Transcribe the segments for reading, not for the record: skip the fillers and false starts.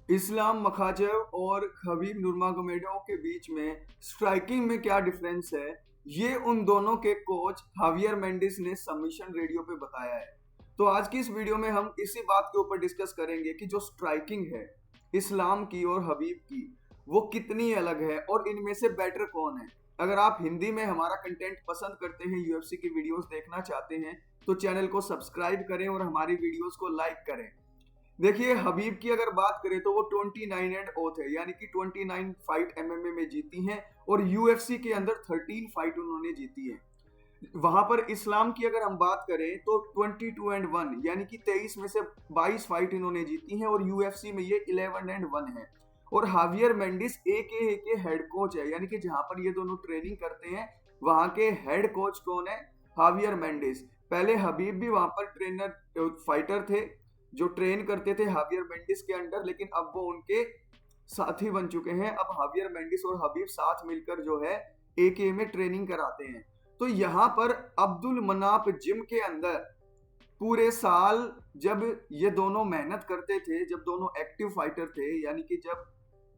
Islam Makhachev और Khabib नुर्मागोमेडोव के बीच में स्ट्राइकिंग में क्या डिफरेंस है, ये उन दोनों के कोच हावियर मेंडिस ने सबमिशन रेडियो पे बताया है। तो आज की इस वीडियो में हम इसी बात के ऊपर डिस्कस करेंगे कि जो स्ट्राइकिंग है इस्लाम की और हबीब की, वो कितनी अलग है और इनमें से बेटर कौन है। अगर आप हिंदी में हमारा कंटेंट पसंद करते हैं, यूएफसी की वीडियोस देखना चाहते हैं, तो चैनल को सब्सक्राइब करें और हमारी वीडियोस को लाइक करें। देखिए, हबीब की अगर बात करें तो वो 29 एंड ओथ है, यानी कि 29 फाइट एमएमए में जीती हैं और यूएफसी के अंदर 13 फाइट उन्होंने जीती है। वहां पर इस्लाम की अगर हम बात करें तो 22 एंड 1, यानी कि 23 में से 22 फाइट इन्होंने जीती हैं और यूएफसी में ये 11 एंड 1 है। और हावियर मेंडिस एके के हेड कोच है, यानी कि जहां पर ये दोनों ट्रेनिंग करते हैं वहां के हेड कोच कौन है? हावियर मेंडिस। पहले हबीब भी वहां पर ट्रेनर फाइटर थे जो ट्रेन करते थे हावियर मेंडिस के अंडर, लेकिन अब वो उनके साथी बन चुके हैं। अब हावियर मेंडिस और हबीब साथ मिलकर जो है एके में ट्रेनिंग कराते हैं। तो यहाँ पर अब्दुल मनाफ जिम के अंदर पूरे साल जब ये दोनों मेहनत करते थे, जब दोनों एक्टिव फाइटर थे, यानी कि जब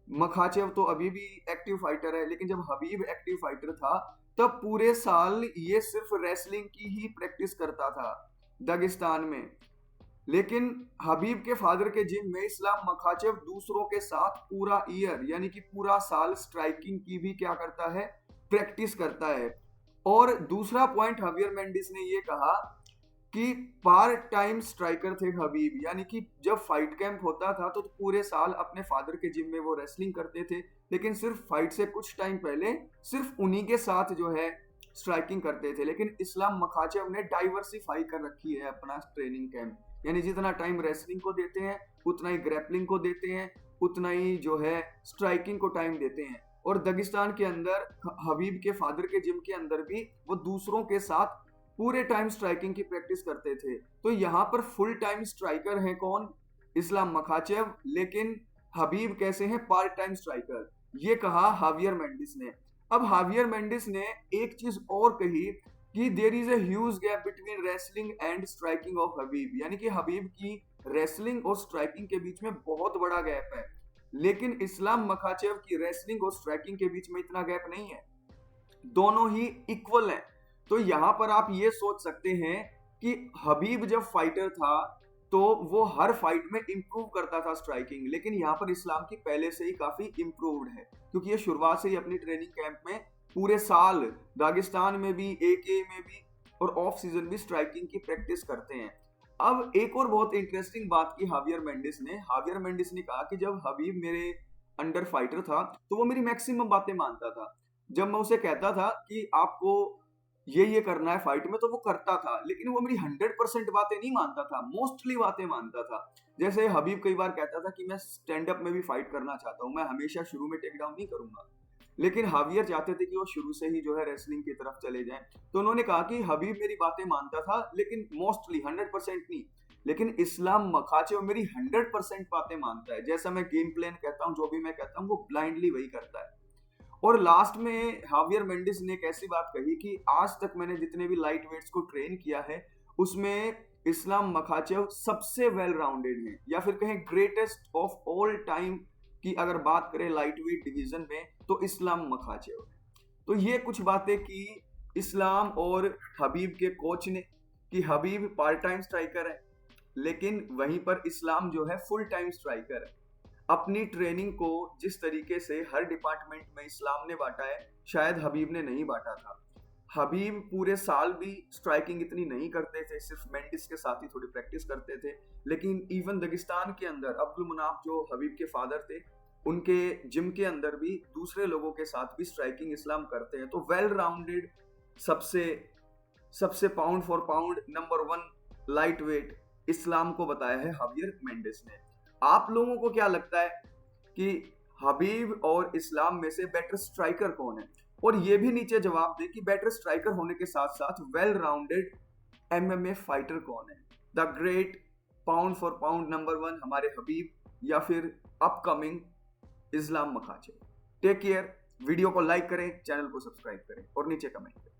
मखाचेव तो अभी भी एक्टिव फाइटर है, लेकिन जब हबीब एक्टिव फाइटर था तब पूरे साल ये सिर्फ रेसलिंग की ही प्रैक्टिस करता था दागिस्तान में। लेकिन हबीब के फादर के जिम में इस्लाम मखाचेव दूसरों के साथ पूरा ईयर, यानी कि पूरा साल स्ट्राइकिंग की भी क्या करता है? प्रैक्टिस करता है। और दूसरा पॉइंट हवियर मेंडिस ने ये कहा कि पार्ट टाइम स्ट्राइकर थे हबीब, यानी कि जब फाइट कैंप होता था तो पूरे साल अपने फादर के जिम में वो रेसलिंग करते थे, लेकिन सिर्फ फाइट से कुछ टाइम पहले सिर्फ उन्हीं के साथ जो है स्ट्राइकिंग करते थे। लेकिन इस्लाम मखाचेव ने डाइवर्सिफाई कर रखी है अपना ट्रेनिंग कैंप, यानी जितना टाइम रेसलिंग को देते हैं उतना ही ग्रैपलिंग को देते हैं, उतना ही जो है स्ट्राइकिंग को टाइम देते हैं। और दागिस्तान के अंदर हबीब के फादर के जिम के अंदर भी वो दूसरों के साथ पूरे टाइम स्ट्राइकिंग की प्रैक्टिस करते थे। तो यहाँ पर फुल टाइम स्ट्राइकर है कौन? Islam Makhachev. लेकिन हबीब कैसे हैं? Part time striker. ये कहा हावियर मेंडिस ने। अब हावियर मेंडिस ने एक चीज और कही कि there is a huge gap between wrestling and striking of Habib, यानी कि हबीब की रेसलिंग और स्ट्राइकिंग के बीच में बहुत बड़ा गैप है, लेकिन इस्लाम मखाचेव की रेसलिंग और स्ट्राइकिंग के बीच में इतना गैप नहीं है, दोनों ही इक्वल हैं। तो यहां पर आप ये सोच सकते हैं कि हबीब जब फाइटर था तो वो हर फाइट में इंप्रूव करता था स्ट्राइकिंग, लेकिन यहाँ पर इस्लाम की पहले से ही काफी इंप्रूव्ड है, क्योंकि ये शुरुआत से ही अपनी ट्रेनिंग कैंप में पूरे साल दागिस्तान में भी, एके में भी और ऑफ सीजन भी स्ट्राइकिंग की प्रैक्टिस करते हैं। अब एक और बहुत इंटरेस्टिंग बात की हावियर मेंडिस ने कहा कि जब हबीब मेरे अंडर फाइटर था तो वो मेरी मैक्सिमम बातें मानता था। जब मैं उसे कहता था कि आपको ये करना है फाइट में, तो वो करता था, लेकिन वो मेरी 100% बातें नहीं मानता था, मोस्टली बातें मानता था। जैसे हबीब कई बार कहता था कि मैं स्टैंड अप में भी फाइट करना चाहता हूँ, मैं हमेशा शुरू में टेक डाउन नहीं करूंगा, लेकिन हावियर चाहते थे कि वो शुरू से ही जो है रेसलिंग की तरफ चले जाएं। तो उन्होंने कहा कि हबीब मेरी बातें मानता था, लेकिन मोस्टली 100% नहीं, लेकिन इस्लाम मखाचेव मेरी 100% बातें मानता है। जैसा मैं गेम प्लान कहता हूँ, जो भी मैं कहता हूँ, वो ब्लाइंडली वही करता है। और लास्ट में हावियर मेंडिस ने एक ऐसी बात कही कि आज तक मैंने जितने भी लाइट वेट्स को ट्रेन किया है उसमें इस्लाम मखाचेव सबसे वेल राउंडेड है, या फिर कहें ग्रेटेस्ट ऑफ ऑल टाइम की अगर बात करें लाइट वेट डिवीजन में तो इस्लाम मखाचेव है। तो ये कुछ बातें की इस्लाम और हबीब के कोच ने कि हबीब पार्ट टाइम स्ट्राइकर है, लेकिन वहीं पर इस्लाम जो है फुल टाइम स्ट्राइकर है। अपनी ट्रेनिंग को जिस तरीके से हर डिपार्टमेंट में इस्लाम ने बांटा है, शायद हबीब ने नहीं बांटा था। हबीब पूरे साल भी स्ट्राइकिंग इतनी नहीं करते थे, सिर्फ मेंडिस के साथ ही थोड़ी प्रैक्टिस करते थे। लेकिन इवन दागिस्तान के अंदर अब्दुल मनाफ जो हबीब के फादर थे, उनके जिम के अंदर भी दूसरे लोगों के साथ भी स्ट्राइकिंग इस्लाम करते हैं। तो वेल राउंडेड, सबसे सबसे pound for pound number 1 lightweight Islam को बताया है हावियर मेंडिस ने। आप लोगों को क्या लगता है कि हबीब और इस्लाम में से बेटर स्ट्राइकर कौन है? और ये भी नीचे जवाब दे कि बेटर स्ट्राइकर होने के साथ साथ वेल राउंडेड एमएमए फाइटर कौन है? The great pound for pound number 1 हमारे हबीब, या फिर upcoming Islam Makhachev? Take care. Video को लाइक करें, चैनल को सब्सक्राइब करें और नीचे कमेंट करें।